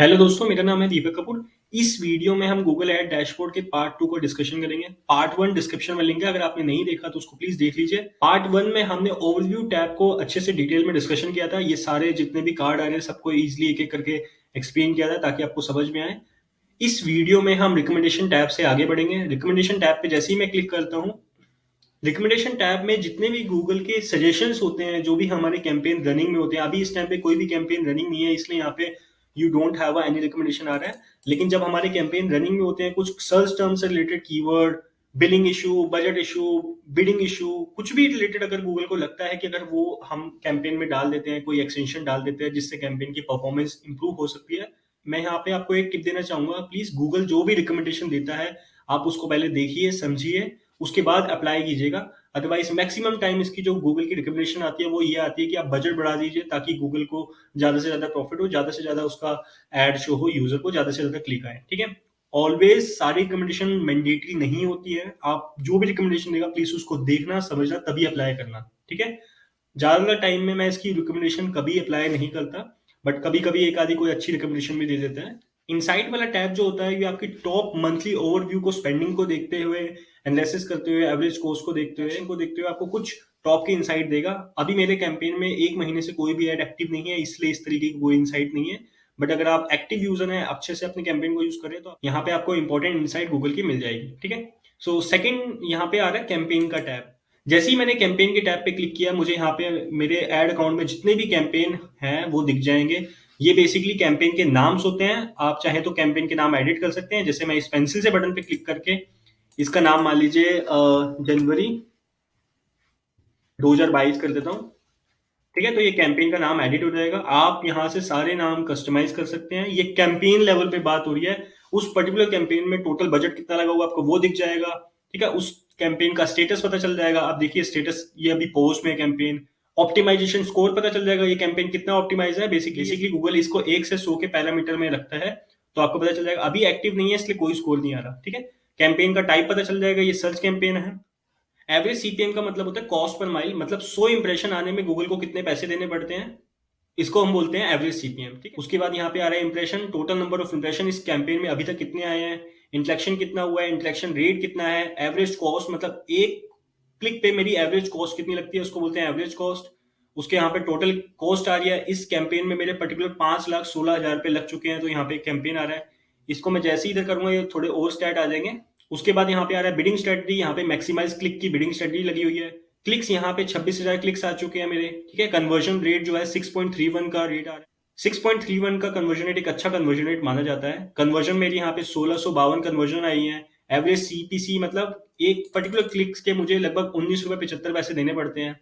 Hello दोस्तों, मेरा नाम है दीपक कपूर। इस वीडियो में हम गूगल एड डैशबोर्ड के पार्ट 2 को डिस्कशन करेंगे। पार्ट 1 डिस्क्रिप्शन में लिंक है, अगर आपने नहीं देखा तो उसको प्लीज देख लीजिए। पार्ट 1 में हमने ओवरव्यू टैब को अच्छे से डिटेल में डिस्कशन किया था। ये सारे जितने भी कार्ड आ रहे हैं सबको इजीली एक एक करके एक्सप्लेन किया था ताकि आपको समझ में आए। इस वीडियो में हम रिकमेंडेशन टैब से आगे बढ़ेंगे। रिकमेंडेशन टैब पे जैसे ही मैं क्लिक करता हूँ, रिकमेंडेशन टैब में जितने भी गूगल के सजेशंस होते हैं, जो भी हमारे कैंपेन रनिंग में होते हैं, अभी इस टाइम पे कोई भी कैंपेन रनिंग नहीं है इसलिए यहाँ पे you don't have any recommendation आ रहा है। लेकिन जब हमारे कैंपेन रनिंग में होते हैं, कुछ सर्च टर्म से related keyword, billing issue, budget issue, bidding issue, कुछ भी रिलेटेड अगर गूगल को लगता है कि अगर वो हम कैंपेन में डाल देते हैं, कोई एक्सटेंशन डाल देते हैं जिससे कैंपेन की परफॉर्मेंस इंप्रूव हो सकती है, मैं यहाँ पे आपको एक टिप देना चाहूंगा। प्लीज गूगल जो भी रिकमेंडेशन देता है आप उसको पहले देखिए, समझिए, उसके बाद अप्लाई कीजिएगा। अदरवाइज मैक्सिमम टाइम इसकी जो गूगल की रिकमेंडेशन आती है वो ये आती है कि आप बजट बढ़ा दीजिए ताकि गूगल को ज्यादा से ज्यादा प्रॉफिट हो, ज्यादा से ज्यादा उसका एड शो हो, यूजर को ज्यादा से ज्यादा क्लिक आए। ठीक है, ऑलवेज सारी रिकमेंडेशन मैंडेटरी नहीं होती है। आप जो भी रिकमेंडेशन देगा प्लीज उसको देखना, समझना, तभी अप्लाई करना। ठीक है, ज्यादातर टाइम में मैं इसकी रिकमेंडेशन कभी अप्लाई नहीं करता, बट कभी कभी एक आधी कोई अच्छी रिकमेंडेशन भी दे देता है। इनसाइट वाला टैब जो होता है ये आपकी टॉप मंथली ओवरव्यू को, स्पेंडिंग को देखते हुए, एनालिसिस करते हुए, एवरेज कोस्ट को देखते हुए आपको कुछ टॉप की इनसाइट देगा। अभी मेरे कैंपेन में 1 महीने से कोई भी एड एक्टिव नहीं है, इसलिए इस तरीके की कोई इनसाइट नहीं है। बट अगर आप एक्टिव यूजर हैं, अच्छे से अपने कैंपेन को यूज करें, तो यहाँ पे आपको इंपॉर्टेंट इनसाइट गूगल की मिल जाएगी। ठीक है, सो सेकंड यहाँ पे आ रहा है कैंपेन का टैब। जैसे ही मैंने कैंपेन के टैब पे क्लिक किया, मुझे यहाँ पे मेरे एड अकाउंट में जितने भी कैंपेन हैं वो दिख जाएंगे। ये बेसिकली कैंपेन के नाम्स होते हैं। आप चाहे तो कैंपेन के नाम एडिट कर सकते हैं। जैसे मैं इस पेंसिल से बटन पे क्लिक करके इसका नाम मान लीजिए जनवरी 2022 कर देता हूँ। ठीक है, तो ये कैंपेन का नाम एडिट हो जाएगा। आप यहाँ से सारे नाम कस्टमाइज कर सकते हैं। ये कैंपेन लेवल पे बात हो रही है। उस पर्टिकुलर कैंपेन में टोटल बजट कितना लगा हुआ आपको वो दिख जाएगा। ठीक है, उस कैंपेन का स्टेटस पता चल जाएगा। आप देखिए स्टेटस, ये अभी पोस्ट में कैंपेन। ऑप्टिमाइजेशन स्कोर पता चल जाएगा, ये कैंपेन कितना ऑप्टिमाइज है। बेसिकली गूगल इसको 1 से 100 के पैरामीटर में रखता है, तो आपको पता चल जाएगा। अभी एक्टिव नहीं है इसलिए कोई स्कोर नहीं आ रहा। ठीक है, कैंपेन का टाइप पता चल जाएगा, ये सर्च कैंपेन है। एवरेज सीपीएम का मतलब होता है कॉस्ट पर माइल, मतलब 100 इंप्रेशन आने में गूगल को कितने पैसे देने पड़ते हैं, इसको हम बोलते हैं एवरेज सीपीएम। ठीक है, उसके बाद यहाँ पे आ रहा है impression, total number of impression इस कैंपेन में अभी तक कितने आए हैं, इंटरेक्शन कितना हुआ है, इंटरेक्शन रेट कितना है, एवरेज कॉस्ट मतलब एक क्लिक पे मेरी एवरेज कॉस्ट कितनी लगती है उसको बोलते हैं एवरेज कॉस्ट। उसके यहाँ पे टोटल कॉस्ट आ रही है। इस कैंपेन में मेरे पर्टिकुलर 5,16,000 रुपए लग चुके हैं, तो यहाँ पे कैंपेन आ रहा है। इसको मैं जैसे ही इधर करूंगा ये थोड़े और स्टैट आ जाएंगे। उसके बाद यहाँ पे आ रहा है बिडिंग स्ट्रेटजी। यहाँ पे मैक्सिमाइज क्लिक की बिडिंग स्ट्रेटजी लगी हुई है। क्लिक्स यहाँ पे 26,000 क्लिक्स आ चुके हैं मेरे। ठीक है, कन्वर्जन रेट जो है 6.31 का रेट आ रहा है। 6.31 का कन्वर्जन रेट एक अच्छा कन्वर्जन रेट माना जाता है। कन्वर्जन मेरी यहाँ पे 1652 कन्वर्जन आई है। एवरेज सीपीसी मतलब एक पर्टिकुलर क्लिक्स के मुझे लगभग 19 रुपए 75 पैसे देने पड़ते हैं।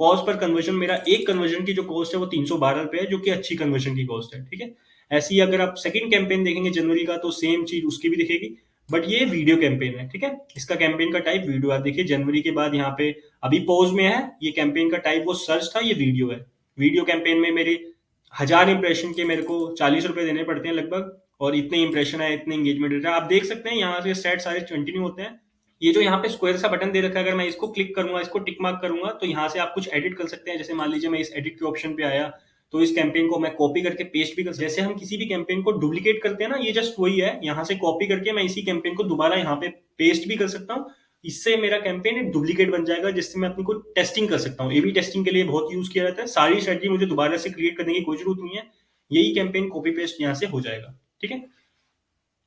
कॉस्ट पर कन्वर्जन, मेरा एक कन्वर्जन की जो कॉस्ट है वो 312 रुपए है, जो कि अच्छी कन्वर्जन की कॉस्ट है। ठीक है, ऐसी अगर आप सेकंड कैंपेन देखेंगे जनवरी का, तो सेम चीज उसकी भी दिखेगी, बट ये वीडियो कैंपेन है। ठीक है, इसका कैंपेन का टाइप वीडियो। आप देखिए जनवरी के बाद यहाँ पे अभी पोज में है, ये कैंपेन का टाइप वो सर्च था, ये वीडियो है। वीडियो कैंपेन में मेरे 1000 इंप्रेशन के मेरे को 40 रुपए देने पड़ते हैं लगभग, और इतने इंप्रेशन है, इतने एंगेजमेंट रहता है। आप देख सकते हैं यहाँ से स्टैट सारे कंटिन्यू होते हैं। ये जो यहाँ पे स्क्वायर सा बटन दे रखा है, अगर मैं इसको क्लिक करूंगा, इसको टिक मार्क करूंगा, तो यहाँ से आप कुछ एडिट कर सकते हैं। जैसे मान लीजिए मैं इस एडिट के ऑप्शन पे आया, तो इस कैंपेन को मैं कॉपी करके पेस्ट भी कर, जैसे हम किसी भी कैंपेन को डुप्लीकेट करते हैं ना, ये जस्ट वही है। यहाँ से कॉपी करके मैं इसी कैंपेन को दोबारा यहाँ पे पेस्ट भी कर सकता हूँ। इससे मेरा कैंपेन एक डुप्लीकेट बन जाएगा, जिससे मैं अपनी को टेस्टिंग कर सकता हूँ। एबी टेस्टिंग के लिए बहुत यूज किया जाता है। सारी स्ट्रेटजी मुझे दोबारा से क्रिएट करने की कोई जरूरत नहीं है, यही कैंपेन कॉपी पेस्ट यहाँ से हो जाएगा। ठीक है,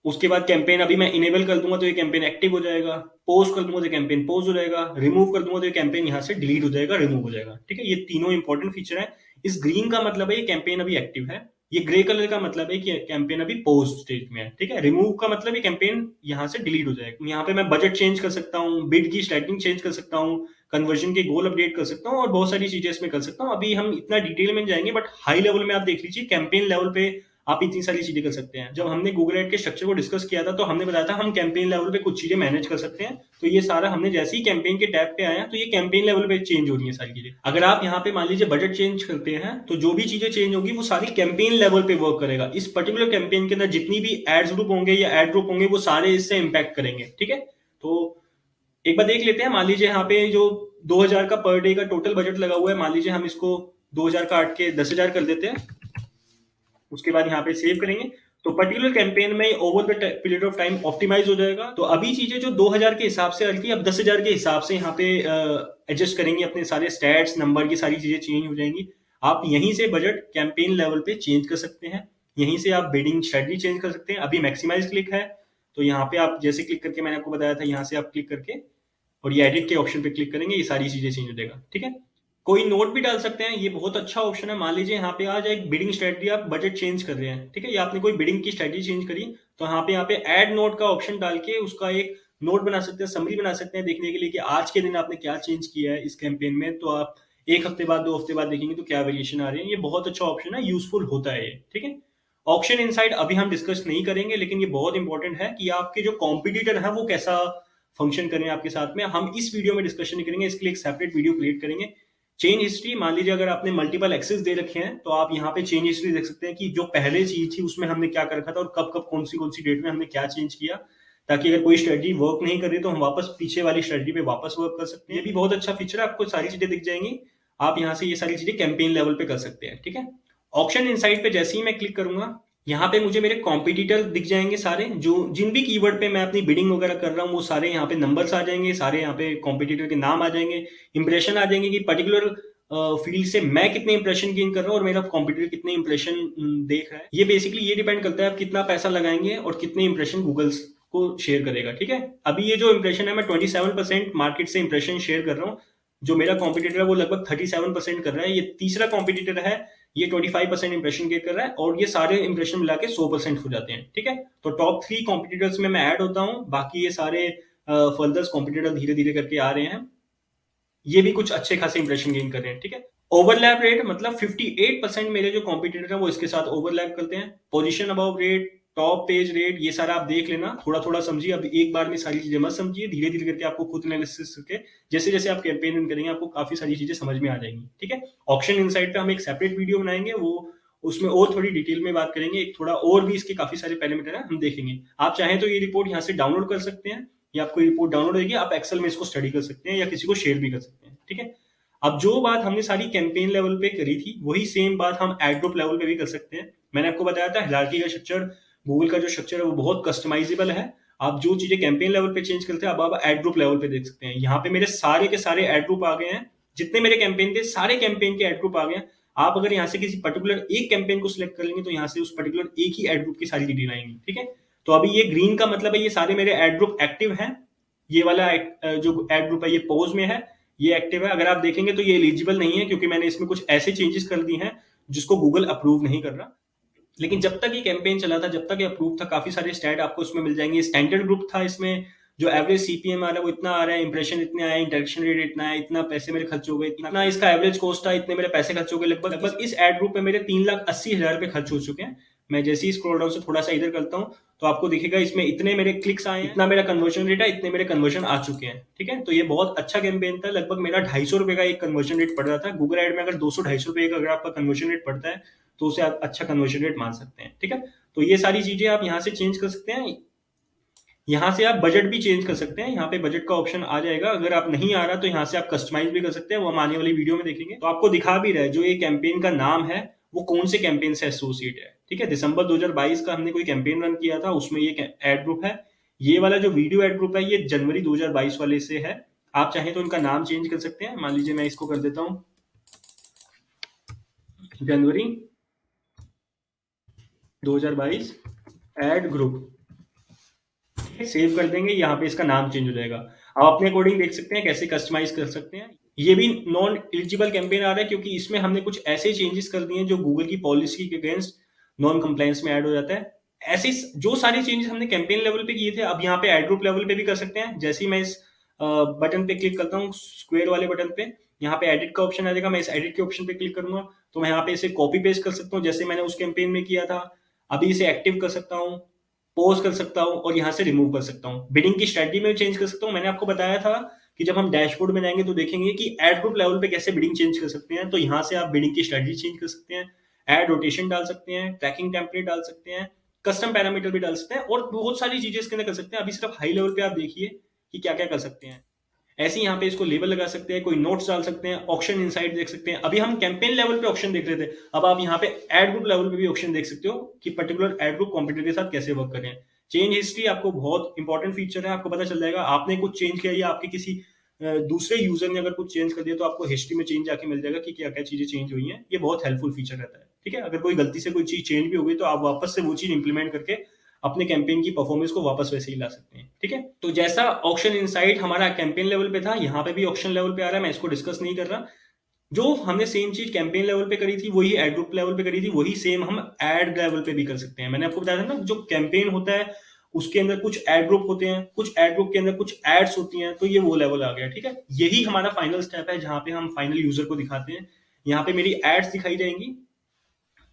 उसके बाद कैंपेन अभी मैं इनेबल कर दूंगा तो ये कैंपेन एक्टिव हो जाएगा। पोस्ट कर दूंगा तो कैंपेन पोस्ट हो जाएगा। रिमूव कर दूंगा तो ये कैंपेन यहाँ से डिलीट हो जाएगा, रिमूव हो जाएगा। ठीक है, ये तीनों इंपॉर्टेंट फीचर है। इस ग्रीन का मतलब है ये कैंपेन अभी एक्टिव है। ये ग्रे कलर का मतलब है कि कैंपेन अभी पोस्ट स्टेज में है। ठीक है, रिमूव का मतलब ये कैंपेन यहाँ से डिलीट हो जाएगा। यहाँ पे मैं बजट चेंज कर सकता हूँ, बिड की स्ट्रैटिंग चेंज कर सकता हूँ, कन्वर्जन के गोल अपडेट कर सकता हूँ, और बहुत सारी चीजें इसमें कर सकता हूँ। अभी हम इतना डिटेल में जाएंगे, बट हाई लेवल में आप देख लीजिए, कैंपेन लेवल पे आप इतनी सारी चीजें कर सकते हैं। जब हमने गूगल एड के स्ट्रक्चर को डिस्कस किया था, तो हमने बताया था हम कैंपेन लेवल पे कुछ चीजें मैनेज कर सकते हैं। तो ये सारा हमने जैसे ही कैंपेन के टैब पे आया, तो ये कैंपेन लेवल पे चेंज हो रही है सारी चीजें। अगर आप यहाँ पे मान लीजिए बजट चेंज करते हैं, तो जो भी चीजें चेंज होगी वो सारी कैंपेन लेवल पे वर्क करेगा। इस पर्टिकुलर कैंपेन के अंदर जितनी भी एड्स ग्रुप होंगे या एड ग्रुप होंगे, वो सारे इससे इंपैक्ट करेंगे। ठीक है, तो एक बार देख लेते हैं। मान लीजिए यहाँ पे जो 2000 का पर डे का टोटल बजट लगा हुआ है, मान लीजिए हम इसको 2000 काट के 10,000 कर देते हैं। उसके बाद यहाँ पे सेव करेंगे, तो पर्टिकुलर कैंपेन में over the period of time optimize हो जाएगा। तो अभी चीजें जो 2000 के हिसाब से हल्की अब 10,000 के हिसाब से यहाँ पे एडजस्ट करेंगे, अपने सारे स्टैट्स नंबर की सारी चीजें चेंज हो जाएंगी। आप यहीं से बजट कैंपेन लेवल पे चेंज कर सकते हैं, यहीं से आप बिडिंग स्ट्रेटजी चेंज कर सकते हैं। अभी मैक्सिमाइज क्लिक है, तो यहाँ पे आप जैसे क्लिक करके, मैंने आपको बताया था, यहाँ से आप क्लिक करके और ये एडिट के ऑप्शन पे क्लिक करेंगे, ये सारी चीजें चेंज हो जाएगा। ठीक है, कोई नोट भी डाल सकते हैं, ये बहुत अच्छा ऑप्शन है। मान लीजिए यहाँ पे आज एक बिडिंग स्ट्रेटजी, आप बजट चेंज कर रहे हैं, ठीक है, या आपने कोई बिडिंग की स्ट्रेटजी चेंज करी, तो यहाँ पे ऐड नोट का ऑप्शन डाल के उसका एक नोट बना सकते हैं, समरी बना सकते हैं, देखने के लिए कि आज के दिन आपने क्या चेंज किया है इस कैंपेन में। तो आप एक हफ्ते बाद, 2 हफ्ते बाद देखेंगे तो क्या वेरिएशन आ रहे हैं। ये बहुत अच्छा ऑप्शन है, यूजफुल होता है ये। ठीक है, ऑक्शन इनसाइड अभी हम डिस्कस नहीं करेंगे, लेकिन ये बहुत इंपॉर्टेंट है कि आपके जो कॉम्पिटिटर है वो कैसा फंक्शन करें आपके साथ में। हम इस वीडियो में डिस्कशन नहीं करेंगे, इसके लिए एक सेपरेट वीडियो क्रिएट करेंगे। चेंज हिस्ट्री, मान लीजिए अगर आपने मल्टीपल एक्सेस दे रखे हैं, तो आप यहाँ पे चेंज हिस्ट्री देख सकते हैं कि जो पहले चीज थी उसमें हमने क्या कर रखा था और कब कब कौन सी डेट में हमने क्या चेंज किया, ताकि अगर कोई स्ट्रेटजी वर्क नहीं कर रही तो हम वापस पीछे वाली स्ट्रेटजी पे वापस वर्क कर सकते हैं। ये भी बहुत अच्छा फीचर है, आपको सारी चीजें दिख जाएंगी। आप यहाँ से ये सारी चीजें कैंपेन लेवल पे कर सकते हैं। ठीक है, ऑप्शन इनसाइट पे जैसे ही मैं क्लिक करूंगा, यहाँ पे मुझे मेरे कॉम्पिटिटर दिख जाएंगे सारे, जो जिन भी कीवर्ड पे मैं अपनी बिडिंग वगैरह कर रहा हूँ वो सारे यहाँ पे नंबर्स आ जाएंगे, सारे यहाँ पे कॉम्पिटिटर के नाम आ जाएंगे, इंप्रेशन आ जाएंगे कि पर्टिकुलर फील्ड से मैं कितने इंप्रेशन गेन कर रहा हूँ और मेरा कॉम्पिटिटर कितने इंप्रेशन देख रहा है। ये बेसिकली ये डिपेंड करता है आप कितना पैसा लगाएंगे और कितने इंप्रेशन गूगल को शेयर करेगा। ठीक है, अभी ये जो इंप्रेशन है, मैं 27% मार्केट से इंप्रेशन शेयर कर रहा हूँ, जो मेरा कॉम्पिटिटर है वो लगभग 37% कर रहा है। ये तीसरा कॉम्पिटिटर है, ये 25% इंप्रेशन गेन कर रहा है, और ये सारे इंप्रेशन मिला के 100% हो जाते हैं। ठीक है, तो टॉप 3 कॉम्पिटिटर्स में मैं ऐड होता हूँ, बाकी ये सारे फर्दर्स कॉम्पिटिटर धीरे धीरे करके आ रहे हैं, ये भी कुछ अच्छे खासे इंप्रेशन गेन कर रहे हैं। ठीक है, ओवरलैप रेट मतलब 58% मेरे जो कॉम्पिटिटर हैं वो इसके साथ ओवरलैप करते हैं। Position about rate, top page rate, ये सारा आप देख लेना, थोड़ा थोड़ा समझिए। अब एक बार में सारी चीजें मत समझिए, धीरे धीरे करके आपको खुद एनालिसिस करके जैसे जैसे आप कैंपेन रन करेंगे आपको काफी सारी चीजें समझ में आ जाएंगी। ठीक है, ऑप्शन इनसाइट पे हम एक सेपरेट वीडियो बनाएंगे, वो उसमें और थोड़ी डिटेल में बात करेंगे, एक थोड़ा और भी इसके काफी सारे पैरामीटर है हम देखेंगे। आप चाहें तो ये रिपोर्ट यहाँ से डाउनलोड कर सकते हैं, या आपको रिपोर्ट डाउनलोड होगी, आप एक्सेल में इसको स्टडी कर सकते हैं या किसी को शेयर भी कर सकते हैं। ठीक है, अब जो बात हमने सारी कैंपेन लेवल पे करी थी वही सेम बात हम एड ग्रुप लेवल पे भी कर सकते हैं। मैंने आपको बताया था हिरार्की का स्ट्रक्चर, गूगल का जो स्ट्रक्चर है वो बहुत कस्टमाइजेबल है। आप जो चीजें कैंपेन लेवल पे चेंज करते हैं अब आप एड ग्रुप लेवल पे देख सकते हैं। यहाँ पे मेरे सारे के सारे एड ग्रुप आ गए हैं, जितने मेरे कैंपेन थे सारे कैंपेन के एड ग्रुप आ गए हैं। आप अगर यहाँ से किसी पर्टिकुलर एक कैंपेन को सिलेक्ट कर लेंगे तो यहाँ से उस पर्टिकुलर एक ही एड ग्रुप की सारी डिटेल आएंगी। ठीक है, तो अभी ये ग्रीन का मतलब है ये सारे मेरे एड ग्रुप एक्टिव हैं। ये वाला जो एड ग्रुप है ये पोज में है, ये एक्टिव है। अगर आप देखेंगे तो ये एलिजिबल नहीं है, क्योंकि मैंने इसमें कुछ ऐसे चेंजेस कर दिए हैं जिसको गूगल अप्रूव नहीं कर रहा। लेकिन जब तक ये कैंपेन चला था, जब तक ये अप्रूव था, काफी सारे स्टैट आपको इसमें मिल जाएंगे। स्टैंडर्ड ग्रुप था, इसमें जो एवरेज सीपीएम आ रहा है वो इतना आ रहा है, इंप्रेशन इतने आए, इंटरेक्शन रेट इतना है, इतना पैसे मेरे खर्च हो गए, इतना इसका एवरेज कॉस्ट था, इतने मेरे पैसे खर्च हो गए। लगभग लगभग इस एड ग्रुप में मेरे 3,80,000 रुपए खर्च हो चुके हैं। मैं जैसे ही स्क्रॉल डाउन से थोड़ा सा इधर करता हूँ तो आपको दिखेगा इसमें इतने मेरे क्लिक्स आए हैं, इतना मेरा कन्वर्जन रेट है, इतने मेरे कन्वर्जन आ चुके हैं। ठीक है, तो ये बहुत अच्छा कैंपेन था। लगभग मेरा 250 रुपए का एक कन्वर्जन रेट पड़ रहा था। गूगल एड में अगर 200-250 रुपए का अगर आपका कन्वर्जन रेट पड़ता है तो उसे आप अच्छा कन्वर्जन रेट मान सकते हैं। ठीक है, तो ये सारी चीजें आप यहाँ से चेंज कर सकते हैं। यहाँ से आप बजट भी चेंज कर सकते हैं, यहाँ पे बजट का ऑप्शन आ जाएगा। अगर आप नहीं आ रहा तो यहाँ से आप कस्टमाइज भी कर सकते हैं, वो हम आने वाली वीडियो में देखेंगे। तो आपको दिखा भी रहा है जो ये कैंपेन का नाम है वो कौन से कैंपेन से एसोसिएट है। ठीक है, दिसंबर 2022 का हमने कोई कैंपेन रन किया था, उसमें ये एड ग्रुप है। ये वाला जो वीडियो एड ग्रुप है ये जनवरी 2022 वाले से है। आप चाहें तो इनका नाम चेंज कर सकते हैं। मान लीजिए मैं इसको कर देता हूँ जनवरी 2022 एड ग्रुप, सेव कर देंगे, यहाँ पे इसका नाम चेंज हो जाएगा। आप अपने अकॉर्डिंग देख सकते हैं कैसे कस्टमाइज कर सकते हैं। ये भी नॉन एलिजिबल कैंपेन आ रहा है क्योंकि इसमें हमने कुछ ऐसे चेंजेस कर दिए हैं जो गूगल की पॉलिसी के अगेंस्ट नॉन कंप्लायंस में ऐड हो जाता है। ऐसे जो सारे चेंजेस हमने कैंपेन लेवल पे किए थे अब यहाँ पे एड ग्रुप लेवल पे भी कर सकते हैं। जैसे ही मैं इस बटन पे क्लिक करता हूँ, स्क्वायर वाले बटन पे, यहाँ पे एडिट का ऑप्शन आ जाएगा। मैं इस एडिट के ऑप्शन पे क्लिक करूंगा तो मैं यहाँ पे इसे कॉपी पेस्ट कर सकता हूँ, जैसे मैंने उस कैंपेन में किया था। अभी इसे एक्टिव कर सकता हूँ, पॉज कर सकता हूँ और यहाँ से रिमूव कर सकता हूँ। बिडिंग की स्ट्रेटजी में चेंज कर सकता हूँ। मैंने आपको बताया था कि जब हम डैशबोर्ड में जाएंगे तो देखेंगे कि एड ग्रुप लेवल पे कैसे बिडिंग चेंज कर सकते हैं। तो यहाँ से आप बिडिंग की स्ट्रेटजी चेंज कर सकते हैं, एड रोटेशन डाल सकते हैं, ट्रैकिंग टेम्पलेट डाल सकते हैं, कस्टम पैरामीटर भी डाल सकते हैं और बहुत सारी चीजें इसके अंदर कर सकते हैं। अभी सिर्फ हाई लेवल पे आप देखिए कि क्या क्या कर सकते हैं। ऐसे ही यहाँ पे इसको लेबल लगा सकते हैं, कोई नोट्स डाल सकते हैं, ऑक्शन इनसाइट देख सकते हैं। अभी हम कैंपेन लेवल पे ऑक्शन देख रहे थे, अब आप यहाँ पे एड ग्रुप लेवल पे भी ऑक्शन देख सकते हो कि पर्टिकुलर एड ग्रुप कॉम्पिटिटर के साथ कैसे वर्क कर रहे हैं। चेंज हिस्ट्री आपको बहुत इंपॉर्टेंट फीचर है, आपको पता चल जाएगा आपने कुछ चेंज किया या आपके किसी दूसरे यूजर ने अगर कुछ चेंज कर दिया तो आपको हिस्ट्री में चेंज आके मिल जाएगा कि क्या क्या चीजें चेंज हुई हैं। ये बहुत हेल्पफुल फीचर रहता है, ठीक है। अगर कोई गलती से कोई चीज चेंज भी हो गई तो आप वापस से वो चीज इंप्लीमेंट करके अपने कैंपेन की परफॉर्मेंस को वापस वैसे ही ला सकते हैं, ठीक है। तो जैसा ऑक्शन इनसाइट हमारा कैंपेन लेवल पे था, यहाँ पे भी ऑक्शन लेवल पे आ रहा है, मैं इसको डिस्कस नहीं कर रहा। जो हमने सेम चीज कैंपेन लेवल पे करी थी वही एड ग्रुप लेवल पे करी थी, वही सेम हम एड लेवल पे भी कर सकते हैं। मैंने आपको बताया था ना, जो कैंपेन होता है उसके अंदर कुछ एड ग्रुप होते हैं, कुछ एड ग्रुप के अंदर कुछ एड्स होती हैं, तो ये वो लेवल आ गया, ठीक है। यही हमारा फाइनल स्टेप है जहां पे हम फाइनल यूजर को दिखाते हैं। यहाँ पे मेरी एड्स दिखाई जाएंगी,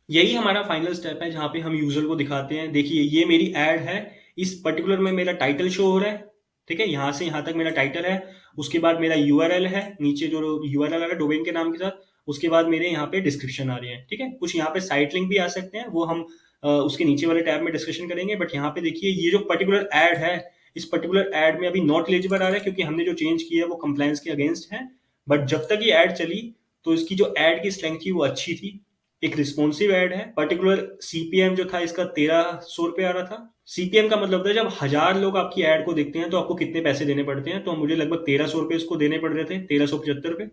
यही हमारा फाइनल स्टेप है जहां पे हम यूजर को दिखाते हैं। देखिए ये मेरी एड है, इस पर्टिकुलर में मेरा टाइटल शो हो रहा है, ठीक है। यहां से यहां तक मेरा टाइटल है, उसके बाद मेरा यूआरएल है, नीचे जो यूआरएल आ रहा है डोमेन के नाम के साथ, उसके बाद मेरे यहाँ पे डिस्क्रिप्शन आ रही है, ठीक है। कुछ यहाँ पे साइट लिंक भी आ सकते हैं, वो हम उसके नीचे वाले टैब में डिस्कशन करेंगे। बट यहाँ पे देखिए ये जो पर्टिकुलर एड है, इस पर्टिकुलर एड में अभी नॉट एलिजिबल आ रहा है क्योंकि हमने जो चेंज किया है वो कंप्लायंस के अगेंस्ट है। बट जब तक ये एड चली तो इसकी जो एड की स्ट्रेंथ थी वो अच्छी थी, एक रिस्पॉन्सिव एड है। पर्टिकुलर सीपीएम जो था इसका 1300 रुपये आ रहा था। सीपीएम का मतलब था जब 1000 लोग आपकी एड को देखते हैं तो आपको कितने पैसे देने पड़ते हैं, तो मुझे लगभग 1300 रुपये इसको देने पड़ रहे थे, 1375 रुपये।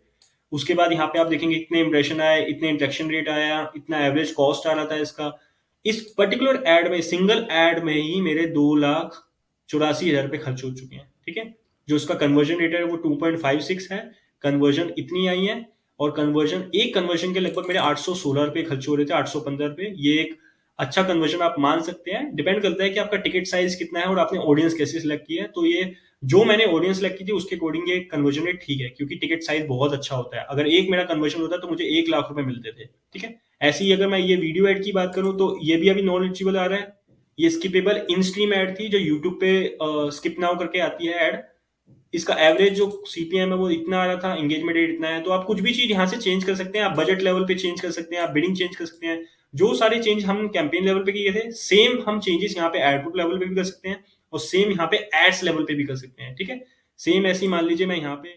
उसके बाद यहाँ पे आप देखेंगे इतने इंप्रेशन आए, इतने इंट्रैक्शन रेट आया, इतना एवरेज कॉस्ट आ रहा था इसका। इस पर्टिकुलर एड में, सिंगल एड में ही मेरे 2,84,000 रुपये खर्च हो चुके हैं, ठीक है। जो इसका कन्वर्जन रेट है वो 2.56 है, कन्वर्जन इतनी आई है। और कन्वर्जन, एक कन्वर्जन के लगभग मेरे 816 रुपये खर्च हो रहे थे, 815 रुपये। ये एक अच्छा कन्वर्जन आप मान सकते हैं। डिपेंड करता है कि आपका टिकट साइज कितना है और आपने ऑडियंस कैसे सिलेक्ट किया है। तो ये जो मैंने ऑडियंस सिलेक्ट की थी उसके अकॉर्डिंग ये कन्वर्जन रेट ठीक है, क्योंकि टिकट साइज बहुत अच्छा होता है। अगर एक मेरा कन्वर्जन होता तो मुझे 1 लाख रुपए मिलते थे, ठीक है। ऐसे ही अगर मैं ये वीडियो एड की बात करूं तो ये भी अभी नॉन एलिजिबल आ रहा है। ये स्किपेबल इन स्ट्रीम एड थी जो यूट्यूब पे स्किप नाउ करके आती है एड। इसका एवरेज जो सीपीएम है वो इतना आ रहा था, एंगेजमेंट रेट इतना है। तो आप कुछ भी चीज यहाँ से चेंज कर सकते हैं, आप बजट लेवल पे चेंज कर सकते हैं, आप बिडिंग चेंज कर सकते हैं। जो सारे चेंज हम कैंपेन लेवल पे किए थे सेम हम चेंजेस यहाँ पे एड ग्रुप लेवल पे भी कर सकते हैं और सेम यहाँ पे एड्स लेवल पे भी कर सकते हैं, ठीक है। सेम ऐसे ही मान लीजिए मैं यहाँ पे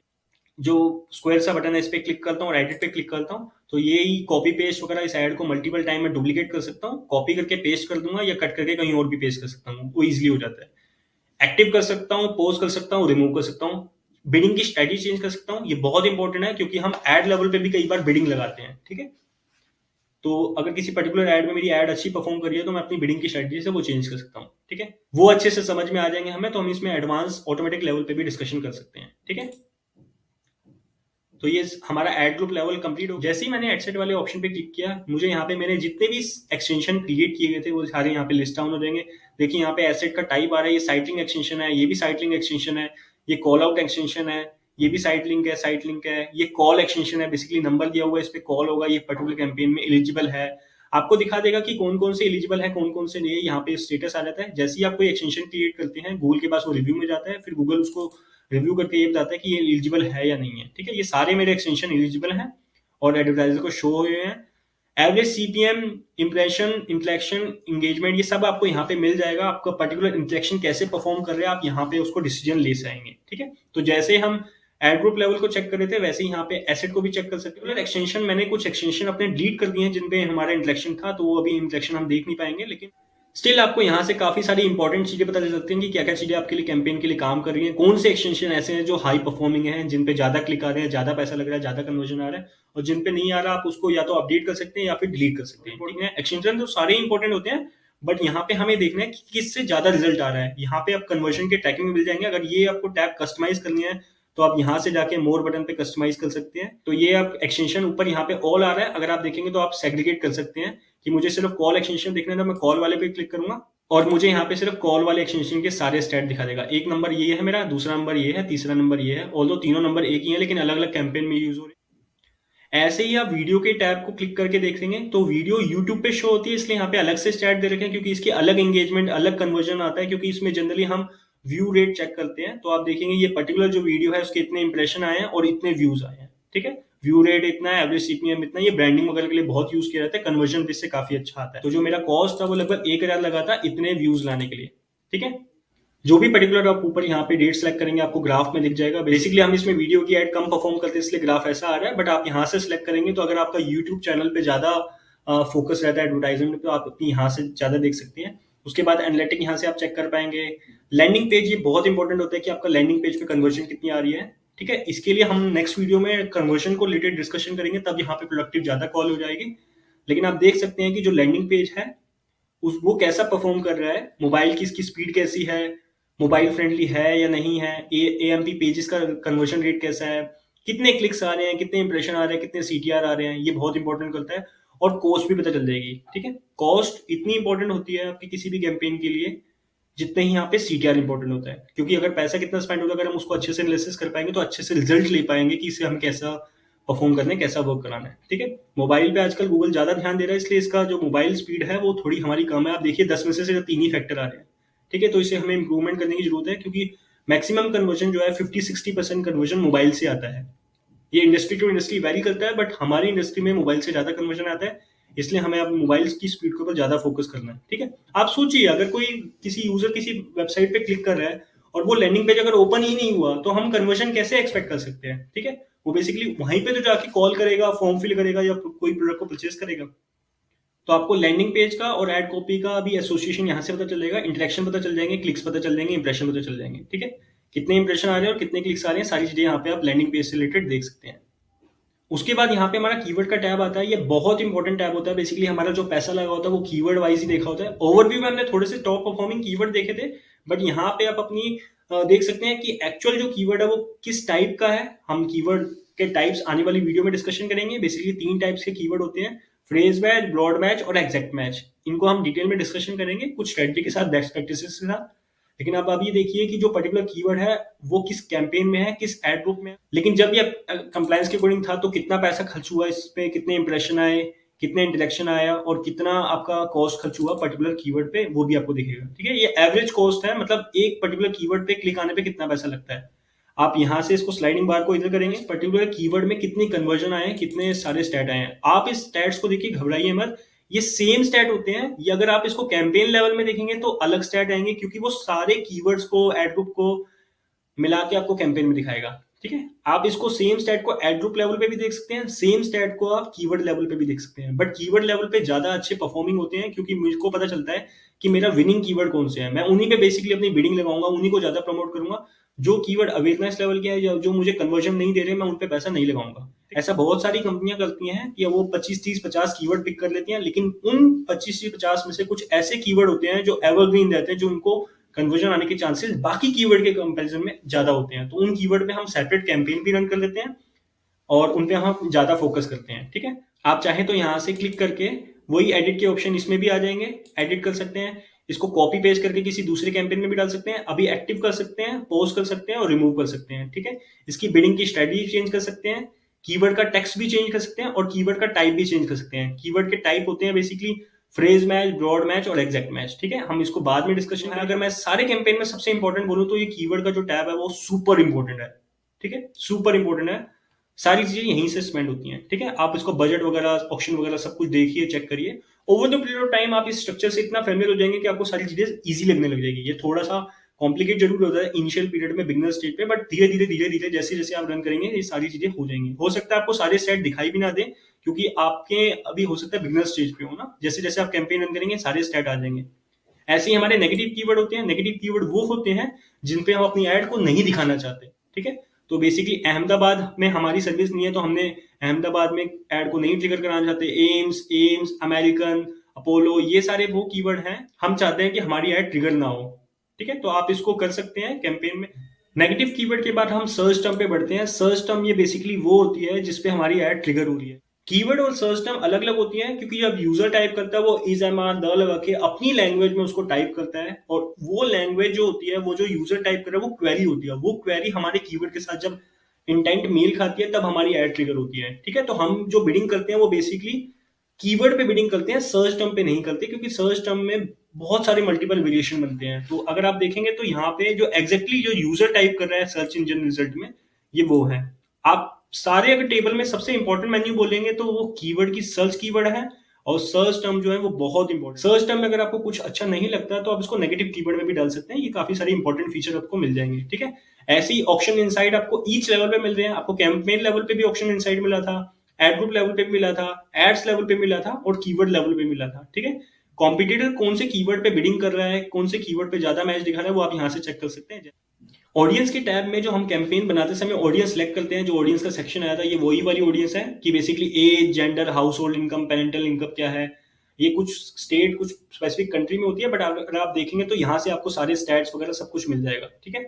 जो स्क्वायर सा बटन है इस पे क्लिक करता हूँ और एडिट पे क्लिक करता हूँ, तो ये ही कॉपी पेस्ट वगैरह इस एड को मल्टीपल टाइम में डुप्लीकेट कर सकता हूँ, कॉपी करके पेस्ट कर दूंगा या कट करके कहीं और भी पेस्ट कर सकता हूँ, वो इजिली हो जाता है। एक्टिव कर सकता हूँ, पोज कर सकता हूँ, रिमूव कर सकता हूँ, बिडिंग की स्ट्रेटजी चेंज कर सकता हूँ। ये बहुत इंपॉर्टेंट है क्योंकि हम एड लेवल पे भी कई बार बिडिंग लगाते हैं, ठीक है। तो अगर किसी पर्टिकुलर एड में मेरी एड अच्छी परफॉर्म कर रही है तो मैं अपनी बिडिंग की स्ट्रेटजी से वो चेंज कर सकता हूँ, ठीक है। वो अच्छे से समझ में आ जाएंगे हमें, तो हम इसमें एडवांस ऑटोमेटिक लेवल पे भी डिस्कशन कर सकते हैं, ठीक है। तो ये हमारा एड ग्रुप लेवल कंप्लीट हो। जैसे ही मैंने एडसेट वाले ऑप्शन पे क्लिक किया, मुझे यहाँ पे मैंने जितने भी एक्सटेंशन क्रिएट किए गए थे वो सारे यहाँ पे लिस्ट डाउन हो जाएंगे। देखिए यहाँ पे एसेट का टाइप आ रहा है, ये साइट लिंक एक्सटेंशन है, ये भी साइट लिंक एक्सटेंशन है, ये कॉल आउट एक्सटेंशन है, ये भी साइट लिंक है, साइट लिंक है, ये कॉल एक्सटेंशन है, बेसिकली नंबर दिया हुआ है, इस पे कॉल होगा, ये पर्टिकुलर कैंपेन में एलिजिबल है। आपको दिखा देगा कि कौन कौन से एलिजिबल है, कौन कौन से नहीं है, यहाँ पे स्टेटस आ जाता है। जैसे ही आप कोई एक्सटेंशन क्रिएट करते हैं गूगल के पास वो रिव्यू में जाता है, फिर गूगल उसको रिव्यू करके ये बताता है कि ये एलिजिबल है या नहीं है, ठीक है। ये सारे मेरे एक्सटेंशन एलिजिबल हैं और एडवर्टाइजर को शो हुए हैं। Average CPM, impression, interaction, engagement, ये सब आपको यहाँ पे मिल जाएगा। आपका पर्टिकुलर इंटरेक्शन कैसे परफॉर्म कर रहे हैं आप यहाँ पे उसको डिसीजन ले सकेंगे, ठीक है। तो जैसे हम एड ग्रुप लेवल को चेक कर रहे थे वैसे ही यहाँ पे एसेट को भी चेक कर सकते हैं। एक्सटेंशन, मैंने कुछ एक्सटेंशन अपने डिलीट कर दिए हैं जिनपे हमारा इंटरेक्शन था, तो वो अभी इंटरेक्शन हम देख नहीं पाएंगे, लेकिन स्टिल आपको यहाँ से काफी सारी इंपॉर्टेंट चीजें पता चल सकती हैं कि क्या क्या चीजें आपके लिए कैंपेन के लिए काम कर रही हैं, कौन से एक्सटेंशन ऐसे हैं जो हाई परफॉर्मिंग हैं, जिन पे ज्यादा क्लिक आ रहे हैं, ज्यादा पैसा लग रहा है, ज्यादा कन्वर्जन आ रहा है, और जिन पे नहीं आ रहा आप उसको या तो अपडेट कर सकते हैं या फिर डिलीट कर सकते हैं, ठीक है। एक्सटेंशन तो सारे इंपॉर्टेंट होते हैं, बट यहाँ पे हमें देखना है कि किससे ज्यादा रिजल्ट आ रहा है। यहाँ पे आप कन्वर्जन के ट्रैकिंग में मिल जाएंगे। अगर ये आपको टैब कस्टमाइज करनी है तो आप यहाँ से जाके मोर बटन पे कस्टमाइज कर सकते हैं। तो ये आप एक्सटेंशन ऊपर यहाँ पे ऑल आ रहा है, अगर आप देखेंगे तो आप सेग्रीगेट कर सकते हैं कि मुझे सिर्फ कॉल एक्सटेंशन देखना है तो मैं कॉल वाले पे क्लिक करूंगा और मुझे यहाँ पे सिर्फ कॉल वाले एक्सटेंशन के सारे स्टैट दिखा देगा। एक नंबर ये है मेरा, दूसरा नंबर ये है, तीसरा नंबर ये है। ऑल्दो तीनों नंबर एक ही है लेकिन अलग अलग कैंपेन में यूज हो रहे हैं। ऐसे ही आप वीडियो के टैब को क्लिक करके देखेंगे तो वीडियो यूट्यूब पे शो होती है, इसलिए यहाँ पे अलग से स्टैट दे रखे हैं क्योंकि इसकी अलग एंगेजमेंट, अलग कन्वर्जन आता है, क्योंकि इसमें जनरली हम व्यू रेट चेक करते हैं। तो आप देखेंगे ये पर्टिकुलर जो वीडियो है उसके इतने इंप्रेशन आए हैं और इतने व्यूज आए हैं, ठीक है। व्यू रेट इतना है, एवरेज सीपीएम इतना, ये ब्रांडिंग वगैरह के लिए बहुत यूज किया जाता है, कन्वर्जन इससे काफी अच्छा आता है। तो जो मेरा कॉस्ट था वो लगभग 1,000 लगा था इतने व्यूज लाने के लिए, ठीक है। जो भी पर्टिकुलर आप ऊपर यहाँ पे डेट सेलेक्ट करेंगे आपको ग्राफ में दिख जाएगा। बेसिकली हम इसमें वीडियो की एड कम परफॉर्म करते हैं इसलिए ग्राफ ऐसा आ रहा है, बट आप यहाँ से सिलेक्ट करेंगे तो अगर आपका यूट्यूब चैनल पे ज्यादा फोकस रहता है एडवर्टाइजमेंट पे तो आप अपनी यहाँ से ज्यादा देख सकते हैं। उसके बाद एनालिटिक यहाँ से आप चेक कर पाएंगे। लैंडिंग पेज, ये बहुत इंपॉर्टेंट होता है कि आपका लैंडिंग पेज पे कन्वर्जन कितनी आ रही है। ठीक है, इसके लिए हम नेक्स्ट वीडियो में कन्वर्जन को रिलेटेड डिस्कशन करेंगे, तब यहाँ पे प्रोडक्टिव ज्यादा कॉल हो जाएगी। लेकिन आप देख सकते हैं कि जो लैंडिंग पेज है उस वो कैसा परफॉर्म कर रहा है, मोबाइल की इसकी स्पीड कैसी है, मोबाइल फ्रेंडली है या नहीं है, एएमपी पेजेस का कन्वर्जन रेट कैसा है, कितने क्लिक्स आ रहे हैं, कितने इंप्रेशन आ रहे हैं, कितने सीटीआर आ रहे हैं, ये बहुत इंपॉर्टेंट करता है। और कॉस्ट भी पता चल जाएगी। ठीक है, कॉस्ट इतनी इंपॉर्टेंट होती है आपकी किसी भी कैंपेन के लिए जितने ही यहाँ पे सीटीआर इंपॉर्टेंट होता है, क्योंकि अगर पैसा कितना स्पेंड होगा अगर हम उसको अच्छे से एनालिसिस कर पाएंगे तो अच्छे से रिजल्ट ले पाएंगे कि इसे हम कैसा परफॉर्म करना है, कैसा वर्क कराना है। ठीक है, मोबाइल पे आजकल गूगल ज्यादा ध्यान दे रहा है इसलिए इसका जो मोबाइल स्पीड है वो थोड़ी हमारी कम है। आप देखिए 10 में से सिर्फ 3 ही फैक्टर आ रहे हैं। ठीक है, तो इसे हमें इंप्रूवमेंट करने की जरूरत है, क्योंकि मैक्सिमम कन्वर्जन जो है 50-60% कन्वर्जन मोबाइल से आता है। ये इंडस्ट्री टू इंडस्ट्री वेरी करता है, बट हमारी इंडस्ट्री में मोबाइल से ज्यादा कन्वर्जन आता है, इसलिए हमें अब मोबाइल की स्पीड के ऊपर ज्यादा फोकस करना है। ठीक है, आप सोचिए अगर कोई किसी यूजर किसी वेबसाइट पे क्लिक कर रहा है और वो लैंडिंग पेज अगर ओपन ही नहीं हुआ तो हम कन्वर्जन कैसे एक्सपेक्ट कर सकते हैं। ठीक है, वो बेसिकली वहीं पे तो जाके कॉल करेगा, फॉर्म फिल करेगा या कोई प्रोडक्ट को परचेज करेगा। तो आपको लैंडिंग पेज का और एड कॉपी का भी एसोसिएशन यहाँ से पता चल जाएगा, इंटरेक्शन पता चल जाएंगे, क्लिक्स पता चल जाएंगे, इंप्रेशन पता चल जाएंगे। ठीक है, कितने इंप्रेशन आ रहे हैं और कितने क्लिक्स आ रहे हैं, सारी चीजें यहाँ पे आप लैंडिंग पेज से रिलेटेड देख सकते हैं। उसके बाद यहाँ पे हमारा कीवर्ड का टैब आता है। ये बहुत इंपॉर्टेंट टैब होता है। बेसिकली हमारा जो पैसा लगा होता है वो कीवर्ड वाइज ही देखा होता है। ओवरव्यू में हमने थोड़े से टॉप परफॉर्मिंग कीवर्ड देखे थे, बट यहाँ पे आप अपनी देख सकते हैं कि एक्चुअल जो कीवर्ड है वो किस टाइप का है। हम कीवर्ड के टाइप्स आने वाली वीडियो में डिस्कशन करेंगे। बेसिकली 3 टाइप्स के कीवर्ड होते हैं, फ्रेज मैच, ब्रॉड मैच और एग्जैक्ट मैच। इनको हम डिटेल में डिस्कशन करेंगे कुछ स्ट्रेटजी के साथ, बेस्ट प्रैक्टिसेस के साथ। लेकिन अब आप ये देखिए कि जो पर्टिकुलर कीवर्ड है वो किस कैंपेन में है, किस एड ग्रुप में है। लेकिन जब ये कंप्लायंस के अकॉर्डिंग था तो कितना पैसा खर्च हुआ इस पे, कितने इंप्रेशन आए, कितने इंटरेक्शन आया और कितना आपका कॉस्ट खर्च हुआ पर्टिकुलर कीवर्ड पे, वो भी आपको दिखेगा। ठीक है, ये एवरेज कॉस्ट है, मतलब एक पर्टिकुलर कीवर्ड पे क्लिक आने पे कितना पैसा लगता है। आप यहाँ से इसको स्लाइडिंग बार को इधर करेंगे, इस पर्टिकुलर कीवर्ड में कितनी कन्वर्जन आए, कितने सारे स्टैट आए हैं। आप इस स्टैट्स को देखिए, घबराइए मत, ये सेम स्टैट होते हैं। ये अगर आप इसको कैंपेन लेवल में देखेंगे तो अलग स्टैट आएंगे, क्योंकि वो सारे कीवर्ड्स को, एड ग्रुप को मिला के आपको कैंपेन में दिखाएगा। ठीक है, आप इसको सेम स्टैट को एड ग्रुप लेवल पे भी देख सकते हैं, सेम स्टैट को आप कीवर्ड लेवल पे भी देख सकते हैं, बट कीवर्ड लेवल पे ज्यादा अच्छे परफॉर्मिंग होते हैं, क्योंकि मुझको पता चलता है कि मेरा विनिंग कीवर्ड कौन से है। मैं उन्हीं पे बेसिकली अपनी बिडिंग लगाऊंगा, उन्हीं को ज्यादा प्रमोट करूंगा। जो कीवर्ड अवेयरनेस लेवल के हैं या जो मुझे कन्वर्जन नहीं दे रहे, मैं उन पे पैसा नहीं लगाऊंगा। ऐसा बहुत सारी कंपनियां करती हैं कि वो 25, 30, 50 कीवर्ड पिक कर लेती हैं, लेकिन उन 25 से 50 में से कुछ ऐसे कीवर्ड होते हैं जो एवरग्रीन रहते हैं, जो उनको कन्वर्जन आने के चांसेस बाकी कीवर्ड के कंपैरिजन में ज्यादा होते हैं। तो उन कीवर्ड पे हम सेपरेट कैंपेन भी रन कर लेते हैं और उन पे हम ज्यादा फोकस करते हैं। ठीक है, आप चाहें तो यहाँ से क्लिक करके वही एडिट के ऑप्शन इसमें भी आ जाएंगे, एडिट कर सकते हैं। इसको कॉपी पेस्ट करके किसी दूसरे कैंपेन में भी डाल सकते हैं, अभी एक्टिव कर सकते हैं, पोस्ट कर सकते हैं और रिमूव कर सकते हैं। ठीक है, इसकी बिडिंग की स्ट्रेटजी चेंज कर सकते हैं, कीवर्ड का टेक्स्ट भी चेंज कर सकते हैं और कीवर्ड का टाइप भी चेंज कर सकते हैं। कीवर्ड के टाइप होते हैं basically phrase match, broad match और एग्जैक्ट मैच। ठीक है, हम इसको बाद में डिस्कशन करेंगे। अगर मैं सारे कैंपेन में सबसे इंपॉर्टेंट बोलूं तो ये कीवर्ड का जो टैब है वो सुपर इंपॉर्टेंट है। ठीक है, सुपर इंपॉर्टेंट है, सारी चीजें यहीं से स्पेंड होती हैं। ठीक है, आप इसको बजट वगैरह, ऑप्शन वगैरह सब कुछ देखिए, चेक करिए। Over the period of time आप इस स्ट्रक्चर से इतना फेमिलियर हो जाएंगे कि आपको सारी चीजें इजी लगने लग जाएगी। ये थोड़ा सा कॉम्प्लिकेट जरूर होता है इनिशियल पीरियड में, बिगिनर स्टेज पे, बट धीरे धीरे जैसे जैसे आप रन करेंगे ये सारी चीजें हो जाएंगी। हो सकता है आपको सारे सेट दिखाई भी ना दे, क्योंकि आपके अभी हो सकता है बिगिनर स्टेज पे हो ना। जैसे जैसे आप कैंपेन रन करेंगे सारे स्टेट आ जाएंगे। ऐसे ही हमारे नेगेटिव कीवर्ड होते हैं। नेगेटिव कीवर्ड वो होते हैं जिन पे हम अपनी एड को नहीं दिखाना चाहते। ठीक है, तो बेसिकली अहमदाबाद में हमारी सर्विस नहीं है तो हमने अहमदाबाद में एड को नहीं ट्रिगर कराना चाहते। एम्स, अमेरिकन, अपोलो, ये सारे वो कीवर्ड हैं हम चाहते हैं कि हमारी एड ट्रिगर ना हो। ठीक है, तो आप इसको कर सकते हैं कैंपेन में। नेगेटिव कीवर्ड के बाद हम सर्च टर्म पे बढ़ते हैं। सर्च टर्म ये बेसिकली वो होती है जिसपे हमारी एड ट्रिगर हो रही है। कीवर्ड और सर्च टर्म अलग अलग होती हैं, क्योंकि जब यूजर टाइप करता है वो इज एम आर द लगा के अपनी लैंग्वेज में उसको टाइप करता है, और वो लैंग्वेज जो होती है वो जो यूजर टाइप कर रहा है वो क्वेरी होती है। वो क्वेरी हमारे कीवर्ड के साथ जब इंटेंट मेल खाती है तब हमारी एड ट्रिगर होती है। ठीक है, तो हम जो बिडिंग करते हैं वो बेसिकली कीवर्ड पे बिडिंग करते हैं, सर्च टर्म पे नहीं करते, क्योंकि सर्च टर्म में बहुत सारे मल्टीपल वेरिएशन बनते हैं। तो अगर आप देखेंगे तो यहाँ पे जो एग्जैक्टली जो यूजर टाइप कर रहा है सर्च इंजन रिजल्ट में, ये वो है। आप सारे अगर टेबल में सबसे इंपॉर्टेंट मेन्यू बोलेंगे तो वो कीवर्ड की सर्च कीवर्ड है, और सर्च टर्म जो है वो बहुत इंपॉर्टेंट। सर्च टर्म में अगर आपको कुछ अच्छा नहीं लगता तो आप इसको नेगेटिव कीवर्ड में भी डाल सकते हैं, ये काफी सारे इंपॉर्टेंट फीचर आपको मिल जाएंगे। ठीक है, ऐसे ही ऑप्शन इनसाइट आपको ईच लेवल पे मिल रहे हैं। आपको कैंपेन लेवल पे भी ऑप्शन इनसाइट मिला था, एड ग्रुप लेवल पे भी मिला था, एड्स लेवल पे मिला था और कीवर्ड लेवल पे मिला था। ठीक है, कॉम्पिटिटर कौन से कीवर्ड पे बिडिंग कर रहा है, कौन से कीवर्ड पे ज्यादा मैच दिखा रहा है, वो आप यहाँ से चेक कर सकते हैं। ऑडियंस के टैब में जो हम कैंपेन बनाते समय ऑडियंस सेलेक्ट करते हैं, जो ऑडियंस का सेक्शन आया था, ये वही वाली ऑडियंस है कि basically age, gender, household income, parental income क्या है। ये कुछ स्टेट, कुछ स्पेसिफिक कंट्री में होती है, बट अगर आप देखेंगे तो यहाँ से आपको सारे स्टैट्स वगैरह सब कुछ मिल जाएगा। ठीक है,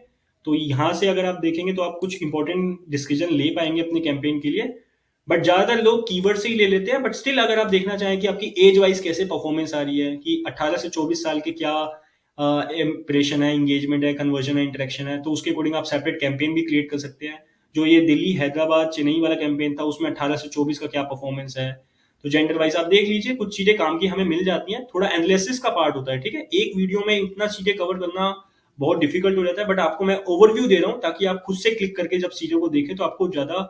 तो यहाँ से अगर आप देखेंगे तो आप कुछ इंपॉर्टेंट डिसीजन ले पाएंगे अपने कैंपेन के लिए। बट ज्यादातर लोग कीवर्ड से ही ले लेते हैं, बट स्टिल अगर आप देखना चाहें कि आपकी एज वाइज कैसे परफॉर्मेंस आ रही है, कि 18 से 24 साल के क्या इम्प्रेशन है, इंगेजमेंट है, कन्वर्जन है, इंटरेक्शन है, तो उसके अकॉर्डिंग आप सेपरेट कैंपेन भी क्रिएट कर सकते हैं। जो ये दिल्ली, हैदराबाद, चेन्नई वाला कैंपेन था, उसमें 18 से 24 का क्या परफॉर्मेंस है। तो जेंडर वाइज आप देख लीजिए, कुछ चीजें काम की हमें मिल जाती हैं। थोड़ा एनालिसिस का पार्ट होता है। ठीक है, एक वीडियो में इतना चीजें कवर करना बहुत डिफिकल्ट हो जाता है, बट आपको मैं ओवरव्यू दे रहा हूँ ताकि आप खुद से क्लिक करके जब चीजों को देखें तो आपको ज्यादा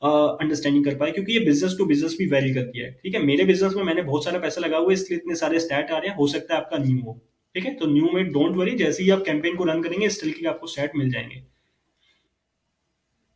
अंडरस्टैंडिंग कर पाए, क्योंकि ये बिजनेस टू बिजनेस भी वेरी करती है। ठीक है, मेरे बिजनेस में मैंने बहुत सारा पैसा लगा हुआ है, इसलिए इतने सारे स्टैट आ रहे हैं। हो सकता है आपका न्यू हो। ठीक है, तो न्यू में डोंट वरी, जैसे ही आप कैंपेन को रन करेंगे इस तरीके के आपको स्टैट मिल जाएंगे।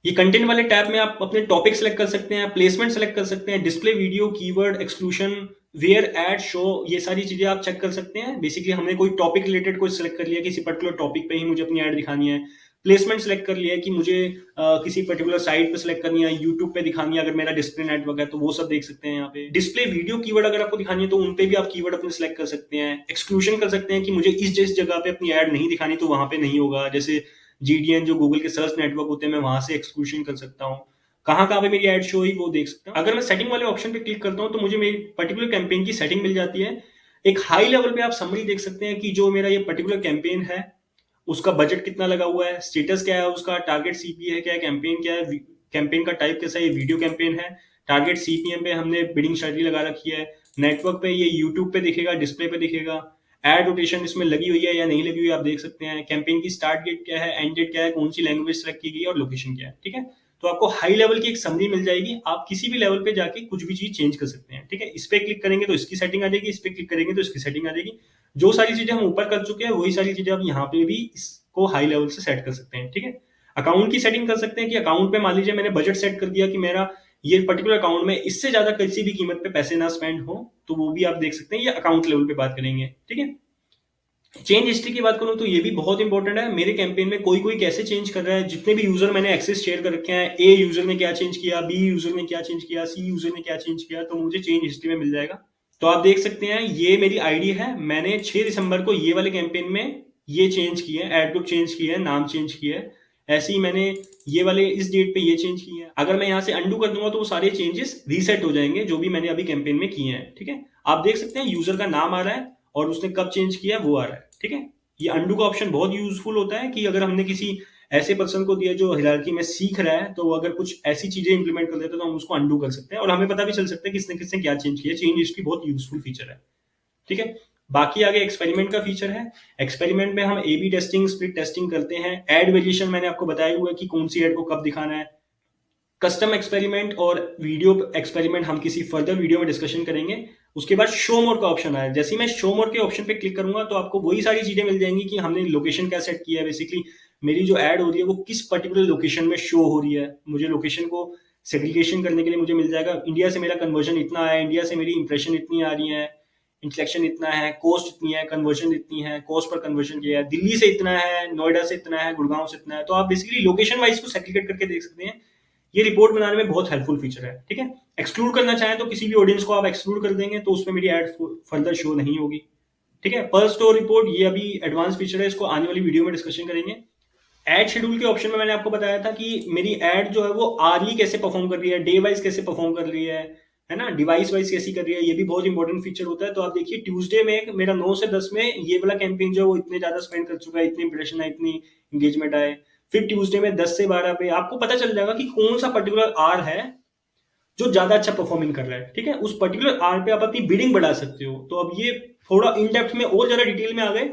ये कंटेंट वाले टैब में आप अपने टॉपिक सेलेक्ट कर सकते हैं, प्लेसमेंट सेलेक्ट कर सकते हैं, display video, keyword, exclusion, where, ad, show, ये सारी चीजें आप चेक कर सकते हैं। बेसिकली हमने कोई टॉपिक रिलेटेड कोई सेलेक्ट कर लिया, किसी पर्टिकुलर टॉपिक पे ही मुझे अपनी एड दिखानी है। प्लेसमेंट सेलेक्ट कर लिया है कि मुझे किसी पर्टिकुलर साइट पे सेलेक्ट करनी है, यूट्यूब पे दिखानी है अगर मेरा डिस्प्ले नेटवर्क है, तो वो सब देख सकते हैं यहाँ पे। डिस्प्ले वीडियो कीवर्ड अगर आपको दिखानी है तो उन पे भी आप कीवर्ड अपने सेलेक्ट कर सकते हैं। एक्सक्लूशन कर सकते हैं कि मुझे इस जिस जगह पे अपनी एड नहीं दिखानी तो वहां पे नहीं होगा, जैसे जीडीएन जो गूगल के सर्च नेटवर्क होते हैं, मैं वहां से एक्सक्लूशन कर सकता हूँ। कहाँ कहाँ पे मेरी एड शो हुई वो देख सकता हूँ। अगर मैं सेटिंग वाले ऑप्शन पे क्लिक करता हूँ तो मुझे मेरी पर्टिकुलर कैंपेन की सेटिंग मिल जाती है। एक हाई लेवल पे आप समरी देख सकते हैं कि जो मेरा ये पर्टिकुलर कैंपेन है उसका बजट कितना लगा हुआ है, स्टेटस क्या है उसका, टारगेट सीपी है क्या है, कैंपेन क्या है, कैंपेन का टाइप कैसा है, ये वीडियो कैंपेन है, टारगेट सीपीएम पे हमने बिडिंग स्ट्रेटजी लगा रखी है, नेटवर्क पे ये यूट्यूब पे दिखेगा, डिस्प्ले पे दिखेगा, एड रोटेशन इसमें लगी हुई है या नहीं लगी हुई है आप देख सकते हैं, कैंपेन की स्टार्ट डेट क्या है, एंड डेट क्या है, कौन सी लैंग्वेज सेलेक्ट की गई है और लोकेशन क्या है। ठीक है, तो आपको हाई लेवल की एक समरी मिल जाएगी, आप किसी भी लेवल पे जाके कुछ भी चीज चेंज कर सकते हैं। ठीक है, इस पे क्लिक करेंगे तो इसकी सेटिंग आ जाएगी, इस पे क्लिक करेंगे तो इसकी सेटिंग आ जाएगी। जो सारी चीजें हम ऊपर कर चुके हैं वही सारी चीजें आप यहाँ पे भी इसको हाई लेवल से सेट कर सकते हैं। ठीक है, अकाउंट की सेटिंग कर सकते हैं कि अकाउंट पे मान लीजिए मैंने बजट सेट कर दिया कि मेरा ये पर्टिकुलर अकाउंट में इससे ज्यादा किसी भी कीमत पे पैसे ना स्पेंड हो, तो वो भी आप देख सकते हैं। ये अकाउंट लेवल पे बात करेंगे। ठीक है, चेंज हिस्ट्री की बात करूं तो ये भी बहुत इंपॉर्टेंट है। मेरे कैंपेन में कोई कोई कैसे चेंज कर रहा है, जितने भी यूजर मैंने एक्सेस शेयर कर रखे हैं, ए यूजर ने क्या चेंज किया, बी यूजर ने क्या चेंज किया, सी यूजर ने क्या चेंज किया, तो मुझे चेंज हिस्ट्री में मिल जाएगा। तो आप देख सकते हैं ये मेरी आईडी है, मैंने 6 दिसंबर को ये वाले कैंपेन में ये चेंज किए हैं, एड ग्रुप चेंज किया है, नाम चेंज किया है। ऐसे ही मैंने ये वाले इस डेट पे ये चेंज किए हैं। अगर मैं यहाँ से अंडू कर दूंगा तो वो सारे चेंजेस रीसेट हो जाएंगे जो भी मैंने अभी कैंपेन में किए हैं। ठीक है, आप देख सकते हैं यूजर का नाम आ रहा है और उसने कब चेंज किया है वो आ रहा है। ठीक है, ये अंडू का ऑप्शन बहुत यूजफुल होता है कि अगर हमने किसी ऐसे पर्सन को दिया जो हायरार्की में सीख रहा है, तो वो अगर कुछ ऐसी चीजें इंप्लीमेंट कर देता है तो हम उसको अंडू कर सकते हैं और हमें पता भी चल सकता है किसने किसने क्या चेंज किया। चेंज हिस्ट्री बहुत यूजफुल फीचर है। ठीक है, बाकी आगे एक्सपेरिमेंट का फीचर है। एक्सपेरिमेंट में हम A B testing, split testing करते हैं। एड वेरिएशन मैंने आपको बताया हुआ है कि कौन सी एड को कब दिखाना है। कस्टम एक्सपेरिमेंट और वीडियो एक्सपेरिमेंट हम किसी फर्दर वीडियो में डिस्कशन करेंगे। उसके बाद शो मोर का ऑप्शन आया, जैसे ही मैं शो मोर के ऑप्शन पे क्लिक करूंगा तो आपको वही सारी चीजें मिल जाएंगी कि हमने लोकेशन क्या सेट किया है। बेसिकली मेरी जो एड हो रही है वो किस पर्टिकुलर लोकेशन में शो हो रही है। मुझे लोकेशन को सेग्रीगेशन करने के लिए मुझे मिल जाएगा, इंडिया से मेरा कन्वर्जन इतना है, इंडिया से मेरी इंप्रेशन इतनी आ रही है, इंटरेक्शन इतना है, कॉस्ट इतनी है, कन्वर्जन इतनी है, कॉस्ट पर कन्वर्जन किया है, दिल्ली से इतना है, नोएडा से इतना है, गुड़गांव से इतना है। तो आप बेसिकली लोकेशन वाइज को सेग्रीगेट करके देख सकते हैं। ये रिपोर्ट बनाने में बहुत हेल्पफुल फीचर है। ठीक है, एक्सक्लूड करना चाहें तो किसी भी ऑडियंस को आप एक्सक्लूड कर देंगे तो उसमें मेरी एड फर्दर शो नहीं होगी। ठीक है, पर स्टोर रिपोर्ट ये अभी एडवांस फीचर है, इसको आने वाली वीडियो में डिस्कशन करेंगे। एड शेड्यूल के ऑप्शन में मैंने आपको बताया था कि मेरी एड जो है वो आरई कैसे परफॉर्म कर रही है, डे वाइज कैसे परफॉर्म कर रही है ना, डिवाइस वाइज कैसी कर रही है, ये भी बहुत इंपॉर्टेंट फीचर होता है। तो आप देखिए ट्यूसडे में मेरा 9 से 10 में ये वाला कैंपेन जो है वो इतने ज्यादा स्पेंड कर चुका है, इतनी इंप्रेशन है, इतनी इंगेजमेंट आए। फिर ट्यूसडे में 10 से 12 पे आपको पता चल जाएगा कि कौन सा पर्टिकुलर आर है जो ज्यादा अच्छा परफॉर्मिंग कर रहा है। ठीक है, उस पर्टिकुलर आर पे आप अपनी बिडिंग बढ़ा सकते हो। तो अब ये थोड़ा इन डेप्थ में और ज्यादा डिटेल में आ गए।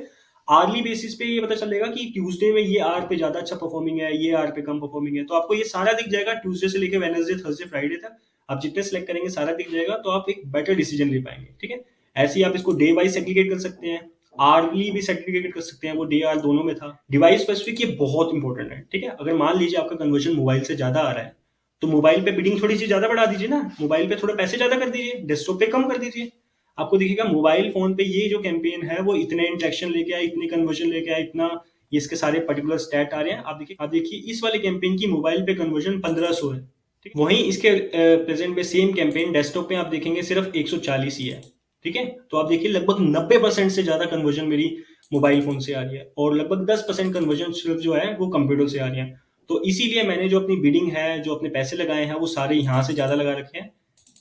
आर्ली बेसिस पे ये पता चलेगा कि ट्यूसडे में ये आर पे ज्यादा अच्छा परफॉर्मिंग है, ये आर पे कम परफॉर्मिंग है। तो आपको ये सारा दिख जाएगा ट्यूसडे से लेकर वेडनेसडे, थर्सडे, फ्राइडे तक। आप जितने सेलेक्ट करेंगे सारा दिख जाएगा, तो आप एक बेटर डिसीजन ले पाएंगे। ठीक है, ऐसे ही आप इसको डे वाइज सेग्रीगेट कर सकते हैं, आरली भी सेग्रीगेट कर सकते हैं, वो डे आर दोनों में था। डिवाइस स्पेसिफिक ये बहुत इंपॉर्टेंट है। ठीक है, अगर मान लीजिए आपका कन्वर्जन मोबाइल से ज्यादा आ रहा है, तो मोबाइल पे बिडिंग थोड़ी सी ज्यादा बढ़ा दीजिए ना, मोबाइल पे थोड़े पैसे ज्यादा कर दीजिए, डेस्कटॉप पे कम कर दीजिए। आपको दिखेगा मोबाइल फोन पे ये जो कैंपेन है वो इतने इंट्रैक्शन लेके आया, इतनी कन्वर्जन लेके आया, इतना, ये इसके सारे पर्टिकुलर स्टैट आ रहे हैं। आप देखिए इस वाले कैंपेन की मोबाइल पे कन्वर्जन 1500 है। ठीक है? वहीं इसके प्रेजेंट में सेम कैंपेन डेस्कटॉप पे आप देखेंगे सिर्फ 140 ही है। ठीक है, तो आप देखिए लगभग 90% से ज्यादा कन्वर्जन मेरी मोबाइल फोन से आ रही है, और लगभग 10% कन्वर्जन सिर्फ जो है वो कंप्यूटर से आ रही है। तो इसीलिए मैंने जो अपनी बिडिंग है, जो अपने पैसे लगाए हैं, वो सारे यहाँ से ज्यादा लगा रखे हैं,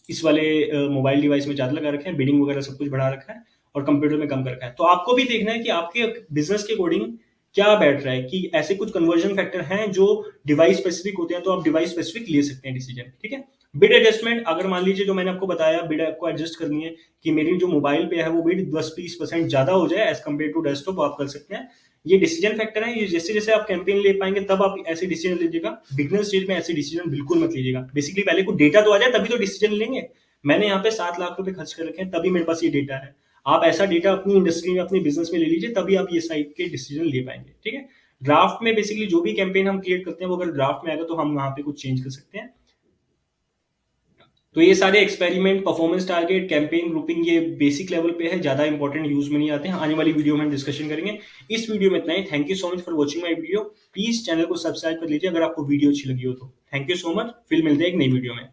इस वाले मोबाइल डिवाइस में ज्यादा लगा रखे हैं, बिडिंग वगैरह सब कुछ बढ़ा रखा है, और कंप्यूटर में कम कर रखा है। तो आपको भी देखना है कि आपके बिजनेस के अकॉर्डिंग क्या बैठ रहा है, कि ऐसे कुछ कन्वर्जन फैक्टर हैं जो डिवाइस स्पेसिफिक होते हैं, तो आप डिवाइस स्पेसिफिक ले सकते हैं डिसीजन। ठीक है, बिड एडजस्टमेंट, अगर मान लीजिए जो मैंने आपको बताया, बिड आपको एडजस्ट करनी है कि मेरी जो मोबाइल पे है वो बिड 10-20% ज्यादा हो जाए एज कम्पेयर टू डेस्कटॉप, आप कर सकते हैं। ये डिसीजन फैक्टर है, ये जैसे जैसे आप कैंपेन ले पाएंगे तब आप ऐसे डिसीजन लीजिएगा। बिगनर स्टेज में ऐसे डिसीजन बिल्कुल मत लीजिएगा। बेसिकली पहले को डेटा तो आ जाए तभी तो डिसीजन लेंगे। मैंने यहाँ पे 7 लाख रुपए खर्च कर रखे हैं, तभी मेरे पास ये डेटा है। आप ऐसा डेटा अपनी इंडस्ट्री में, अपने बिजनेस में ले लीजिए, तभी आप ये साइड के डिसीजन ले पाएंगे। ठीक है, ड्राफ्ट में बेसिकली जो भी कैंपेन हम क्रिएट करते हैं वो अगर ड्राफ्ट में आएगा तो हम वहां पे कुछ चेंज कर सकते हैं। तो ये सारे experiment, performance target, campaign grouping, ये बेसिक लेवल पे है, ज्यादा इंपॉर्टेंट यूज में नहीं आते हैं। आने वाली वीडियो में हम डिस्कशन करेंगे। इस वीडियो में इतना ही। Thank you so much for watching my video. Please channel को सब्सक्राइब कर लीजिए अगर आपको वीडियो अच्छी लगी हो तो। थैंक यू सो मच, फिर मिलते हैं एक नई वीडियो में।